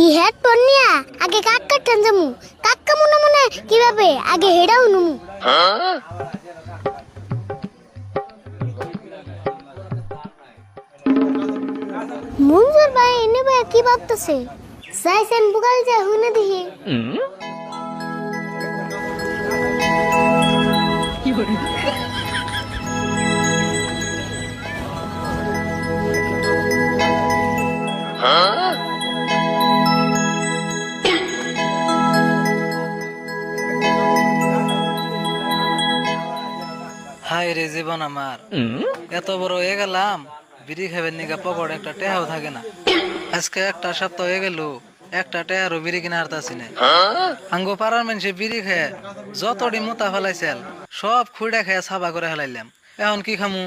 ই headphone নিয়া আগে কাক কাটান যামু। কাক্কা মনে মনে কিভাবে আগে হেডাও নুমু। মঞ্জুর ভাই এনে ভাই কি ভাবতেছে? যাইছেন বুকাল যা হুনে দিহি। হায় রে জীবন আমার, এত বড় হয়ে গেলাম, বিড়ি খাবেন নিগা পকড় একটা টেহাও থাকে না। আজকে একটা সপ্তাহ হয়ে গেল, একটা টেহারও বিড়ি কিনা হারতাছি না। আঙ্গো পাড়ার মানুষে বিড়ি খেয়ে যতটি মোতা ফেলাইছেন সব খুঁড়ে খেয়ে সাবা করে ফেলাইলাম। এখন কি খামু?